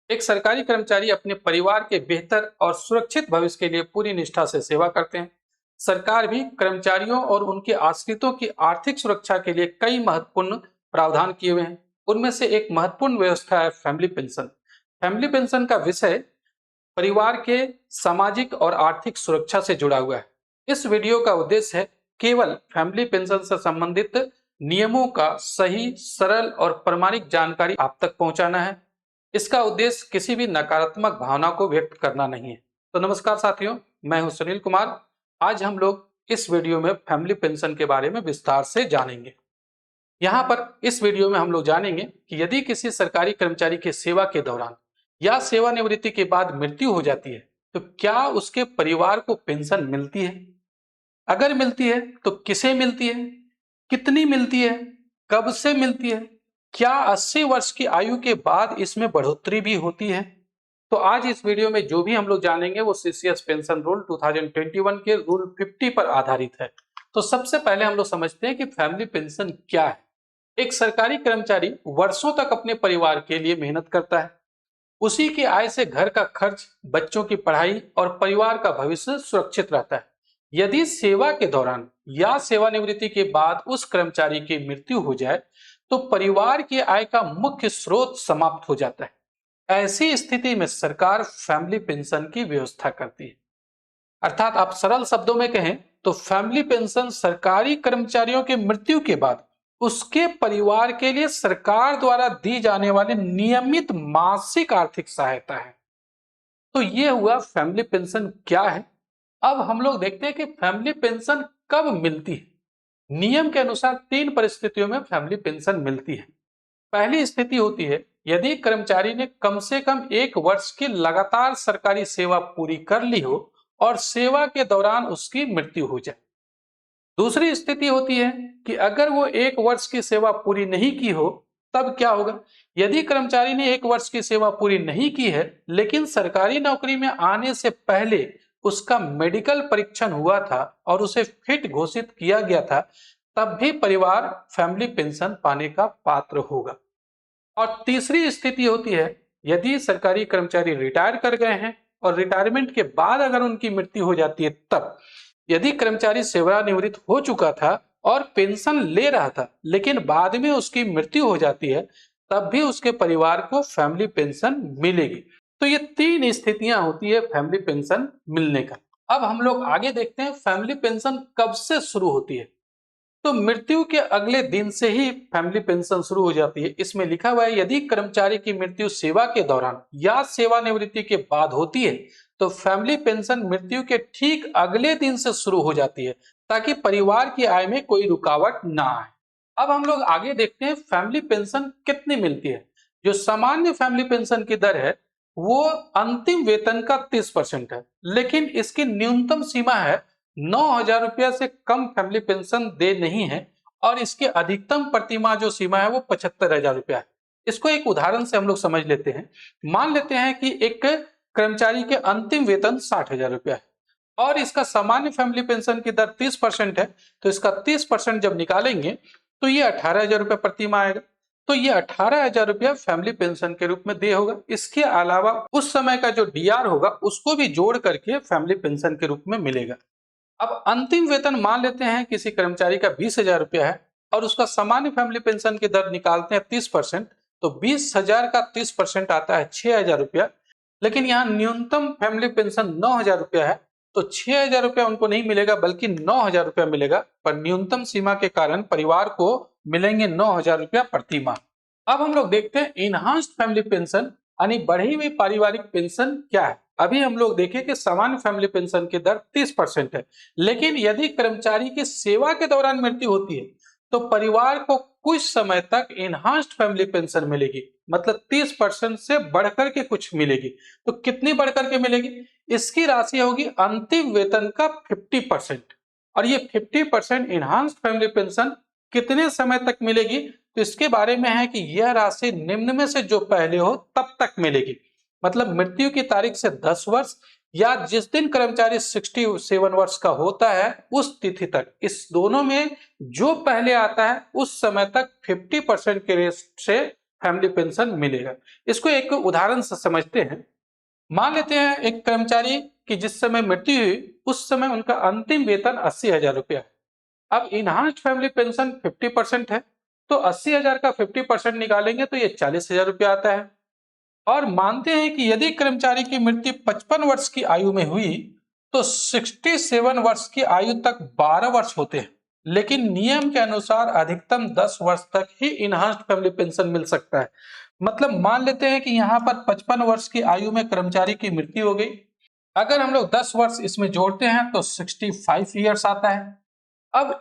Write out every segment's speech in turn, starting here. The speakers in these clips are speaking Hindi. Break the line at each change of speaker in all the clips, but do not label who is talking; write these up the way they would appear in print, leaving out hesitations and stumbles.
एक सरकारी कर्मचारी अपने परिवार के बेहतर और सुरक्षित भविष्य के लिए पूरी निष्ठा से सेवा करते हैं। सरकार भी कर्मचारियों और उनके आश्रितों की आर्थिक सुरक्षा के लिए कई महत्वपूर्ण प्रावधान किए हुए हैं। उनमें से एक महत्वपूर्ण व्यवस्था है फैमिली पेंशन। फैमिली पेंशन का विषय परिवार के सामाजिक और आर्थिक सुरक्षा से जुड़ा हुआ है। इस वीडियो का उद्देश्य है केवल फैमिली पेंशन से संबंधित नियमों का सही, सरल और प्रामाणिक जानकारी आप तक पहुंचाना है। इसका उद्देश्य किसी भी नकारात्मक भावना को व्यक्त करना नहीं है। तो नमस्कार साथियों, मैं हूं सुनील कुमार। आज हम लोग इस वीडियो में फैमिली पेंशन के बारे में विस्तार से जानेंगे। यहाँ पर इस वीडियो में हम लोग जानेंगे कि यदि किसी सरकारी कर्मचारी की सेवा के दौरान या सेवानिवृत्ति के बाद मृत्यु हो जाती है तो क्या उसके परिवार को पेंशन मिलती है। अगर मिलती है तो किसे मिलती है, कितनी मिलती है, कब से मिलती है, क्या 80 वर्ष की आयु के बाद इसमें बढ़ोतरी भी होती है। तो आज इस वीडियो में जो भी हम लोग जानेंगे वो सीसीएस पेंशन रूल 2021 के रूल 50 पर आधारित है। तो सबसे पहले हम लोग समझते हैं कि फैमिली पेंशन क्या है। एक सरकारी कर्मचारी वर्षों तक अपने परिवार के लिए मेहनत करता है। उसी की आय से घर का खर्च, बच्चों की पढ़ाई और परिवार का भविष्य सुरक्षित रहता है। यदि सेवा के दौरान या सेवानिवृत्ति के बाद उस कर्मचारी की मृत्यु हो जाए तो परिवार की आय का मुख्य स्रोत समाप्त हो जाता है। ऐसी स्थिति में सरकार फैमिली पेंशन की व्यवस्था करती है। अर्थात आप सरल शब्दों में कहें तो फैमिली पेंशन सरकारी कर्मचारियों के मृत्यु के बाद उसके परिवार के लिए सरकार द्वारा दी जाने वाली नियमित मासिक आर्थिक सहायता है। तो ये हुआ फैमिली पेंशन क्या है। अब हम लोग देखते हैं कि फैमिली पेंशन कब मिलती है। नियम के अनुसार तीन परिस्थितियों में फैमिली पेंशन मिलती है। पहली स्थिति होती है यदि कर्मचारी ने कम से कम 1 वर्ष की लगातार सरकारी सेवा पूरी कर ली हो और सेवा के दौरान उसकी मृत्यु हो जाए। दूसरी स्थिति होती है कि अगर वो 1 वर्ष की सेवा पूरी नहीं की हो तब क्या होगा। यदि कर्मचारी ने 1 वर्ष की सेवा पूरी नहीं की है लेकिन सरकारी नौकरी में आने से पहले उसका मेडिकल परीक्षण हुआ था और उसे फिट घोषित किया गया था, तब भी परिवार फैमिली पेंशन पाने का पात्र होगा। और तीसरी स्थिति होती है यदि सरकारी कर्मचारी रिटायर कर गए हैं और रिटायरमेंट के बाद अगर उनकी मृत्यु हो जाती है तब। यदि कर्मचारी सेवानिवृत्त हो चुका था और पेंशन ले रहा था लेकिन बाद में उसकी मृत्यु हो जाती है तब भी उसके परिवार को फैमिली पेंशन मिलेगी। तो ये तीन स्थितियां होती है फैमिली पेंशन मिलने का। अब हम लोग आगे देखते हैं फैमिली पेंशन कब से शुरू होती है। तो मृत्यु के अगले दिन से ही फैमिली पेंशन शुरू हो जाती है। इसमें लिखा हुआ है यदि कर्मचारी की मृत्यु सेवा के दौरान या सेवानिवृत्ति के बाद होती है तो फैमिली पेंशन मृत्यु के ठीक अगले दिन से शुरू हो जाती है ताकि परिवार की आय में कोई रुकावट ना आए। अब हम लोग आगे देखते हैं फैमिली पेंशन कितनी मिलती है। जो सामान्य फैमिली पेंशन की दर है वो अंतिम वेतन का 30% है, लेकिन इसकी न्यूनतम सीमा है 9,000 रुपया से कम फैमिली पेंशन दे नहीं है और इसके अधिकतम प्रतिमाह जो सीमा है वो 75,000 रुपया है। इसको एक उदाहरण से हम लोग समझ लेते हैं। मान लेते हैं कि एक कर्मचारी के अंतिम वेतन 60,000 रुपया है और इसका सामान्य फैमिली पेंशन की दर 30% है। तो इसका 30% जब निकालेंगे तो ये 18,000 रुपया प्रतिमाह आएगा। तो ये 18,000 रुपया फैमिली पेंशन के रूप में दे होगा। इसके अलावा उस समय का जो डीआर होगा उसको भी जोड़ करके फैमिली पेंशन के रूप में मिलेगा। अब अंतिम वेतन मान लेते हैं किसी कर्मचारी का 20,000 रुपया है और उसका सामान्य फैमिली पेंशन की दर निकालते हैं 30%। तो 20,000 का 30% आता है 6,000 रुपया। लेकिन यहाँ न्यूनतम फैमिली पेंशन 9,000 रुपया है तो 6,000 रुपया उनको नहीं मिलेगा बल्कि 9,000 रुपया मिलेगा। पर न्यूनतम सीमा के कारण परिवार को मिलेंगे 9,000 रुपया प्रति माह। अब हम लोग देखते हैं इनहांस्ड फैमिली पेंशन यानी बढ़ी हुई पारिवारिक पेंशन क्या है। अभी हम लोग देखें कि सामान्य फैमिली पेंशन की दर 30% है, लेकिन यदि कर्मचारी की सेवा के दौरान मृत्यु होती है तो परिवार को कुछ समय तक इनहांस्ड फैमिली पेंशन मिलेगी। मतलब 30% से बढ़कर के कुछ मिलेगी। तो कितनी बढ़कर के मिलेगी? इसकी राशि होगी अंतिम वेतन का 50%। और ये 50% इनहांस्ड फैमिली पेंशन कितने समय तक मिलेगी तो इसके बारे में है कि यह राशि निम्न में से जो पहले हो तब तक मिलेगी। मतलब मृत्यु की तारीख से 10 वर्ष या जिस दिन कर्मचारी 67 वर्ष का होता है उस तिथि तक, इस दोनों में जो पहले आता है उस समय तक 50% के रेट से फैमिली पेंशन मिलेगा। इसको एक उदाहरण से समझते हैं। मान लेते हैं एक कर्मचारी की जिस समय मृत्यु हुई उस समय उनका अंतिम वेतन 80,000 रुपया है। अब इनहांस्ड फैमिली पेंशन 50% है, तो 80,000 का 50% निकालेंगे तो ये 40,000 रुपया आता है। और मानते हैं कि यदि कर्मचारी की मृत्यु 55 वर्ष की आयु में हुई तो 67 वर्ष की आयु तक 12 वर्ष होते हैं, लेकिन नियम के अनुसार अधिकतम 10 वर्ष तक ही इनहांस्ड फैमिली पेंशन मिल सकता है। मतलब मान लेते हैं कि यहाँ पर 55 वर्ष की आयु में कर्मचारी की मृत्यु हो गई, अगर हम लोग 10 वर्ष इसमें जोड़ते हैं तो 65 ईयर्स आता है। अब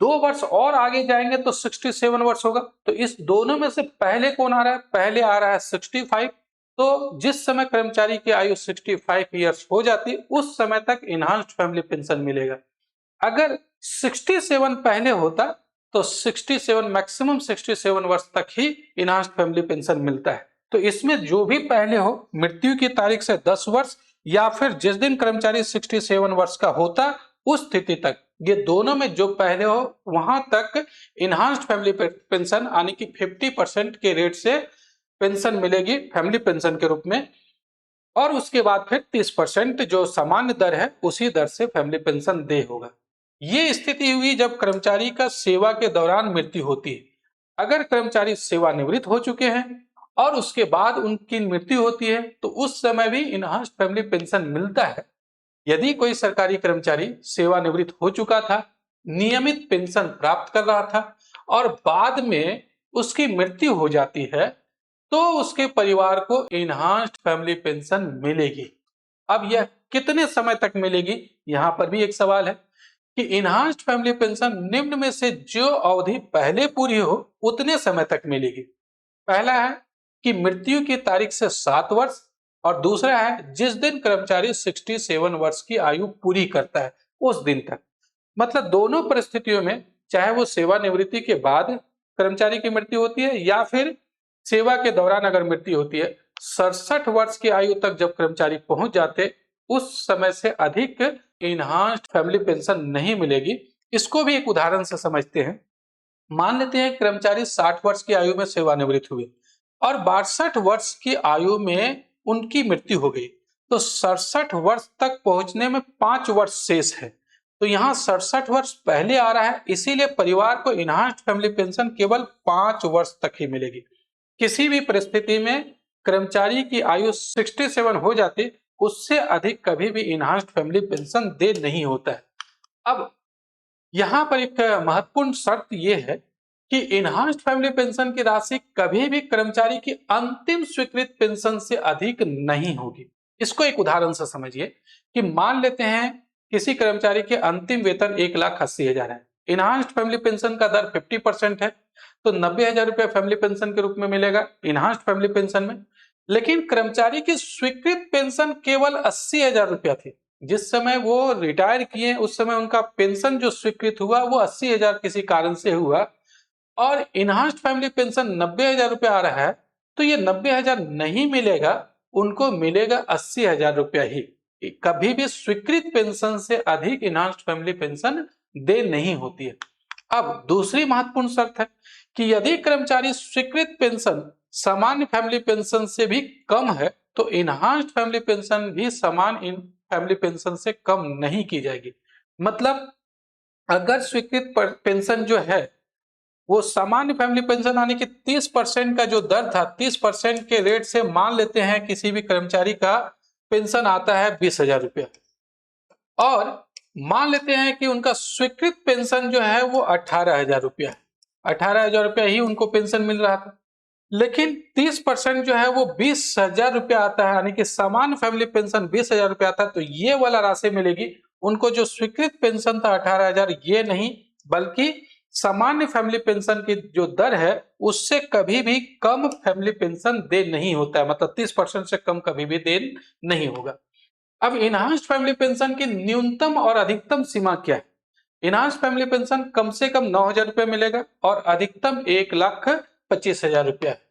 2 वर्ष और आगे जाएंगे तो 67 वर्ष होगा। तो इस दोनों में से पहले कौन आ रहा है? पहले आ रहा है 65। तो जिस समय कर्मचारी की आयु 65 ईयर्स हो जाती उस समय तक इनहांस्ड फैमिली पेंशन मिलेगा। अगर 67 पहले होता तो 67 मैक्सिमम 67 वर्ष तक ही इनहांस्ड फैमिली पेंशन मिलता है। तो इसमें जो भी पहले हो, मृत्यु की तारीख से 10 वर्ष या फिर जिस दिन कर्मचारी 67 वर्ष का होता उस स्थिति तक, ये दोनों में जो पहले हो वहां तक इनहांस्ड फैमिली पेंशन यानी कि 50% के रेट से पेंशन मिलेगी फैमिली पेंशन के रूप में, और उसके बाद फिर 30% जो सामान्य दर है उसी दर से फैमिली पेंशन दे होगा। ये स्थिति हुई जब कर्मचारी का सेवा के दौरान मृत्यु होती है। अगर कर्मचारी सेवानिवृत्त हो चुके हैं और उसके बाद उनकी मृत्यु होती है तो उस समय भी इनहांस्ड फैमिली पेंशन मिलता है। यदि कोई सरकारी कर्मचारी सेवानिवृत्त हो चुका था, नियमित पेंशन प्राप्त कर रहा था और बाद में उसकी मृत्यु हो जाती है तो उसके परिवार को इनहांस्ड फैमिली पेंशन मिलेगी। अब यह कितने समय तक मिलेगी, यहां पर भी एक सवाल है कि इनहांस्ड फैमिली पेंशन निम्न में से जो अवधि पहले पूरी हो उतने समय तक मिलेगी। पहला है कि मृत्यु की तारीख से 7 वर्ष और दूसरा है जिस दिन कर्मचारी 67 वर्ष की आयु पूरी करता है उस दिन तक। मतलब दोनों परिस्थितियों में, चाहे वो सेवानिवृत्ति के बाद कर्मचारी की मृत्यु होती है या फिर सेवा के दौरान अगर मृत्यु होती है, 67 वर्ष की आयु तक जब कर्मचारी पहुंच जाते उस समय से अधिक इनहांस्ड फैमिली पेंशन नहीं मिलेगी। इसको भी एक उदाहरण से समझते हैं। मान लेते हैं कर्मचारी 60 वर्ष की आयु में सेवानिवृत्त हुए और 62 वर्ष की आयु में उनकी मृत्यु हो गई, तो 67 वर्ष तक पहुंचने में 5 वर्ष शेष है। तो यहाँ 67 वर्ष पहले आ रहा है, इसीलिए परिवार को इनहांस्ड फैमिली पेंशन केवल 5 वर्ष तक ही मिलेगी। किसी भी परिस्थिति में कर्मचारी की आयु 67 हो जाती उससे अधिक कभी भी इनहांस्ड फैमिली पेंशन दे नहीं होता है। अब यहां पर एक महत्वपूर्ण शर्त यह है कि इनहांस्ड फैमिली पेंशन की राशि कभी भी कर्मचारी की अंतिम स्वीकृत पेंशन से अधिक नहीं होगी। इसको एक उदाहरण से समझिए कि मान लेते हैं किसी कर्मचारी के अंतिम वेतन 1,80,000 है, इनहांस्ड फैमिली पेंशन का दर 50% है, तो 90,000 रुपया फैमिली पेंशन के रूप में मिलेगा इनहांस्ड फैमिली पेंशन में। लेकिन कर्मचारी की स्वीकृत पेंशन केवल 80,000 रुपया थी। जिस समय वो रिटायर किए उस समय उनका पेंशन जो स्वीकृत हुआ वो 80,000 किसी कारण से हुआ और इनहांस्ड फैमिली पेंशन 90,000 रुपया आ रहा है, तो ये 90,000 नहीं मिलेगा, उनको मिलेगा 80,000 रुपया ही। कभी भी स्वीकृत पेंशन से अधिक इनहांस्ड फैमिली पेंशन दे नहीं होती है। अब दूसरी महत्वपूर्ण शर्त है कि यदि कर्मचारी स्वीकृत पेंशन सामान्य फैमिली पेंशन से भी कम है तो इनहांस्ड फैमिली पेंशन भी समान फैमिली पेंशन से कम नहीं की जाएगी। मतलब अगर स्वीकृत पेंशन जो है वो सामान्य फैमिली पेंशन यानी कि 30% का जो दर था, 30% के रेट से मान लेते हैं किसी भी कर्मचारी का पेंशन आता है 20,000 रुपया और मान लेते हैं कि उनका स्वीकृत पेंशन जो है वो 18,000 रुपया है, 18,000 रुपया ही उनको पेंशन मिल रहा था, लेकिन 30% जो है वो 20,000 रुपया आता है, यानी कि सामान्य फैमिली पेंशन 20,000 रुपया आता है, तो ये वाला राशि मिलेगी उनको। जो स्वीकृत पेंशन था 18,000, ये नहीं बल्कि सामान्य फैमिली पेंशन की जो दर है उससे कभी भी कम फैमिली पेंशन दे नहीं होता है, मतलब 30% से कम कभी भी दे नहीं होगा। अब इनहांस्ड फैमिली पेंशन की न्यूनतम और अधिकतम सीमा क्या है? इनहांस्ड फैमिली पेंशन कम से कम 9,000 रुपया मिलेगा और अधिकतम 1,25,000 रुपया है।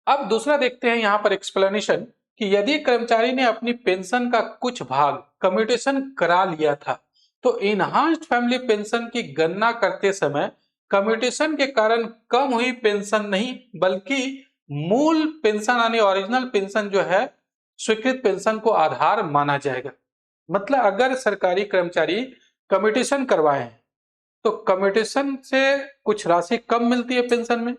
अब दूसरा देखते हैं यहाँ पर एक्सप्लेनेशन कि यदि कर्मचारी ने अपनी पेंशन का कुछ भाग कम्यूटेशन करा लिया था तो इनहांस्ड फैमिली पेंशन की गणना करते समय कम्यूटेशन के कारण कम हुई पेंशन नहीं बल्कि मूल पेंशन यानी ओरिजिनल पेंशन जो है स्वीकृत पेंशन को आधार माना जाएगा। मतलब अगर सरकारी कर्मचारी कम्यूटेशन करवाए हैं तो कम्यूटेशन से कुछ राशि कम मिलती है पेंशन में,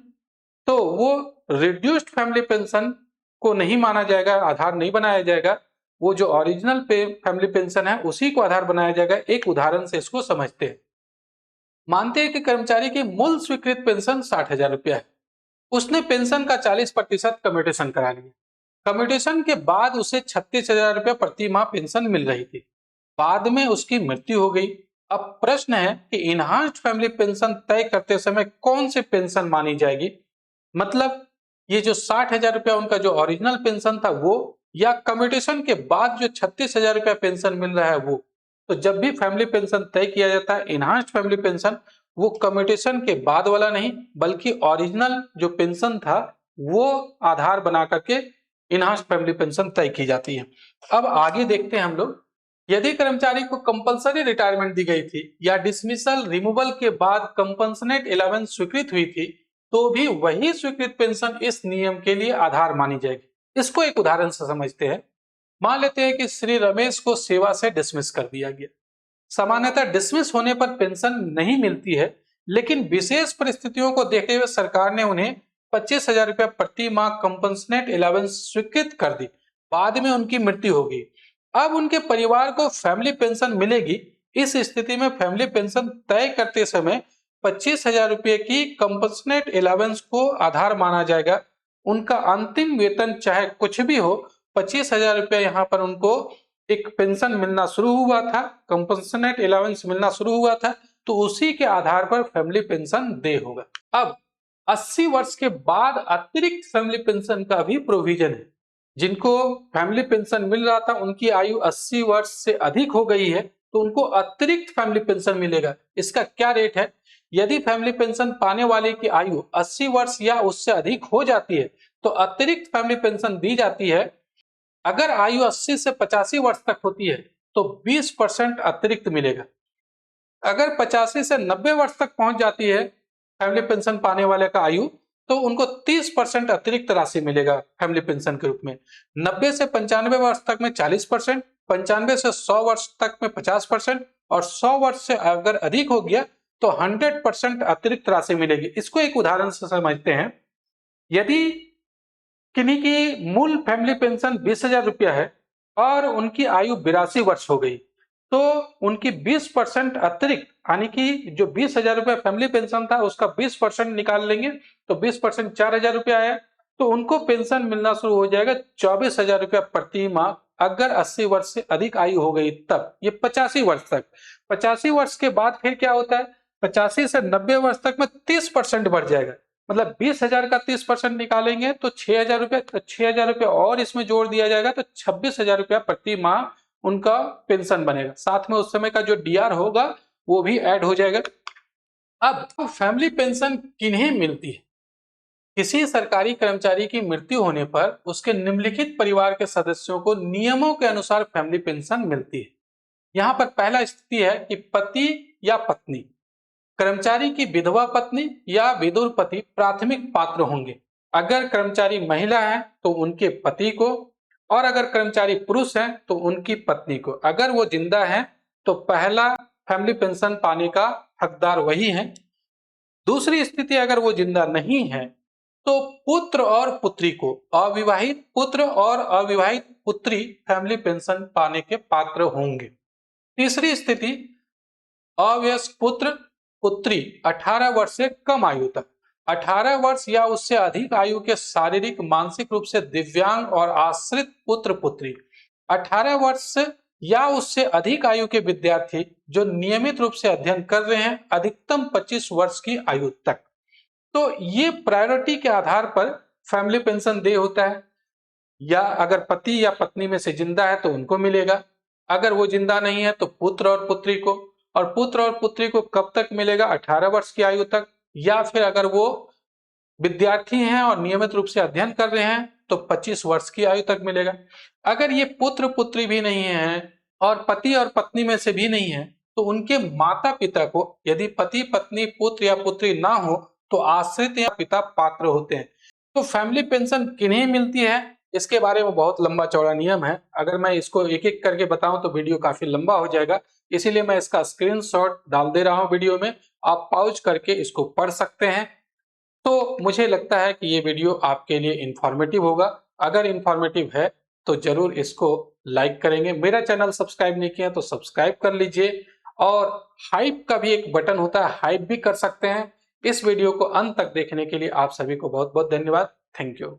तो वो रिड्यूस्ड फैमिली पेंशन को नहीं माना जाएगा, आधार नहीं बनाया जाएगा। वो जो ओरिजिनल फैमिली पेंशन है उसी को आधार बनाया जाएगा। एक उदाहरण से इसको समझते हैं। मानते हैं कि कर्मचारी की मूल स्वीकृत पेंशन 60,000 रुपया है। उसने पेंशन का 40% कम्यूटेशन करा लिया। कम्यूटेशन के बाद उसे 36,000 रुपया प्रति माह पेंशन मिल रही थी। बाद में उसकी मृत्यु हो गई। अब प्रश्न है कि इनहांस्ड फैमिली पेंशन तय करते समय कौन सी पेंशन मानी जाएगी? मतलब ये जो 60,000 रुपया उनका जो ओरिजिनल पेंशन था वो, या कम्यूटेशन के बाद जो 36,000 रुपया पेंशन मिल रहा है वो। तो जब भी फैमिली पेंशन तय किया जाता है इनहांस्ड फैमिली पेंशन, वो कम्यूटेशन के बाद वाला नहीं बल्कि ओरिजिनल जो पेंशन था वो आधार बना करके इनहांस्ड फैमिली पेंशन तय की जाती है। अब आगे देखते हैं हम लोग। यदि कर्मचारी को कंपल्सरी रिटायरमेंट दी गई थी या डिसमिसल रिमूवल के बाद कंपनसेट अलाउंस स्वीकृत हुई थी तो भी वही स्वीकृत पेंशन इस नियम के लिए आधार मानी जाएगी। इसको एक उदाहरण से समझते हैं। मान लेते हैं कि श्री रमेश को सेवा से डिसमिस कर दिया गया। सामान्यतः डिसमिस होने पर पेंशन नहीं मिलती है, लेकिन विशेष परिस्थितियों को देखते हुए सरकार ने उन्हें 25,000 रुपया प्रति माह कंपनसेट अलाउंस स्वीकृत कर दी। बाद में उनकी मृत्यु होगी। अब उनके परिवार को फैमिली पेंशन मिलेगी। इस स्थिति में फैमिली पेंशन तय करते समय 25,000 रुपये की कंपनसेट अलाउंस को आधार माना जाएगा। उनका अंतिम वेतन चाहे कुछ भी हो, 25,000 रुपये यहाँ पर उनको एक पेंशन मिलना शुरू हुआ था, कंपनसेट अलाउंस मिलना शुरू हुआ था, तो उसी के आधार पर फैमिली पेंशन दे होगा। अब 80 वर्ष के बाद अतिरिक्त फैमिली पेंशन का भी प्रोविजन है। जिनको फैमिली पेंशन मिल रहा था उनकी आयु 80 वर्ष से अधिक हो गई है तो उनको अतिरिक्त फैमिली पेंशन मिलेगा। इसका क्या रेट है? यदि फैमिली पेंशन पाने वाले की आयु 80 वर्ष या उससे अधिक हो जाती है तो अतिरिक्त फैमिली पेंशन दी जाती है। अगर आयु 80 से 85 वर्ष तक होती है तो 20% अतिरिक्त मिलेगा। अगर 85 से 90 वर्ष तक पहुंच जाती है फैमिली पेंशन पाने वाले का आयु, तो उनको 30% अतिरिक्त राशि मिलेगा फैमिली पेंशन के रूप में। 90 से 95 वर्ष तक में 40%, 95 से 100 वर्ष तक में 50% और 100 वर्ष से अगर अधिक हो गया तो 100% अतिरिक्त राशि मिलेगी। इसको एक उदाहरण से समझते हैं। यदि किन्हीं की मूल फैमिली पेंशन 20,000 रुपया है और उनकी आयु 82 वर्ष हो गई तो उनकी 20% अतिरिक्त यानी कि जो 20,000 रुपया फैमिली पेंशन था उसका 20% निकाल लेंगे तो 20% 4,000 रुपया है, तो उनको पेंशन मिलना शुरू हो जाएगा 24,000 रुपया प्रति माह। अगर 80 वर्ष से अधिक आयु हो गई तब ये 85 वर्ष तक। 85 वर्ष के बाद फिर क्या होता है? 85 से 90 वर्ष तक में 30% बढ़ जाएगा। मतलब 20,000 का 30% निकालेंगे तो 6,000 रुपया, 6,000 रुपया और इसमें जोड़ दिया जाएगा तो 26,000 रुपया प्रति माह उनका पेंशन बनेगा। साथ में उस समय का जो डीआर होगा वो भी ऐड हो जाएगा। अब फैमिली पेंशन किन्हें मिलती है? किसी सरकारी कर्मचारी की मृत्यु होने पर उसके निम्नलिखित परिवार के सदस्यों को नियमों के अनुसार फैमिली पेंशन मिलती है। यहाँ पर पहला स्थिति है कि पति या पत्नी, कर्मचारी की विधवा पत्नी या विधुर पति प्राथमिक पात्र होंगे। अगर कर्मचारी महिला है तो उनके पति को, और अगर कर्मचारी पुरुष है तो उनकी पत्नी को। अगर वो जिंदा है तो पहला फैमिली पेंशन पाने का हकदार वही है। दूसरी स्थिति अगर वो जिंदा नहीं है तो पुत्र और पुत्री को, अविवाहित पुत्र और अविवाहित पुत्री फैमिली पेंशन पाने के पात्र होंगे। तीसरी स्थिति अवयस्क पुत्र पुत्री 18 वर्ष से कम आयु तक, 18 वर्ष या उससे अधिक आयु के शारीरिक मानसिक रूप से दिव्यांग और आश्रित पुत्र पुत्री, 18 वर्ष या उससे अधिक आयु के विद्यार्थी जो नियमित रूप से अध्ययन कर रहे हैं अधिकतम 25 वर्ष की आयु तक। तो ये प्रायोरिटी के आधार पर फैमिली पेंशन दे होता है। या अगर पति या पत्नी में से जिंदा है तो उनको मिलेगा, अगर वो जिंदा नहीं है तो पुत्र और पुत्री को। और पुत्र और पुत्री को कब तक मिलेगा? 18 वर्ष की आयु तक। या फिर अगर वो विद्यार्थी हैं और नियमित रूप से अध्ययन कर रहे हैं तो 25 वर्ष की आयु तक मिलेगा। अगर ये पुत्र पुत्री भी नहीं है और पति और पत्नी में से भी नहीं है तो उनके माता पिता को, यदि पति पत्नी पुत्र या पुत्री ना हो तो आश्रित या पिता पात्र होते हैं। तो फैमिली पेंशन किन्हें मिलती है, इसके बारे में बहुत लंबा चौड़ा नियम है। अगर मैं इसको एक एक करके बताऊं तो वीडियो काफी लंबा हो जाएगा, इसीलिए मैं इसका स्क्रीनशॉट डाल दे रहा हूं वीडियो में। आप पॉज करके इसको पढ़ सकते हैं। तो मुझे लगता है कि ये वीडियो आपके लिए इंफॉर्मेटिव होगा। अगर इंफॉर्मेटिव है तो जरूर इसको लाइक करेंगे। मेरा चैनल सब्सक्राइब नहीं किया तो सब्सक्राइब कर लीजिए, और हाइप का भी एक बटन होता है, हाइप भी कर सकते हैं। इस वीडियो को अंत तक देखने के लिए आप सभी को बहुत बहुत धन्यवाद। Thank you.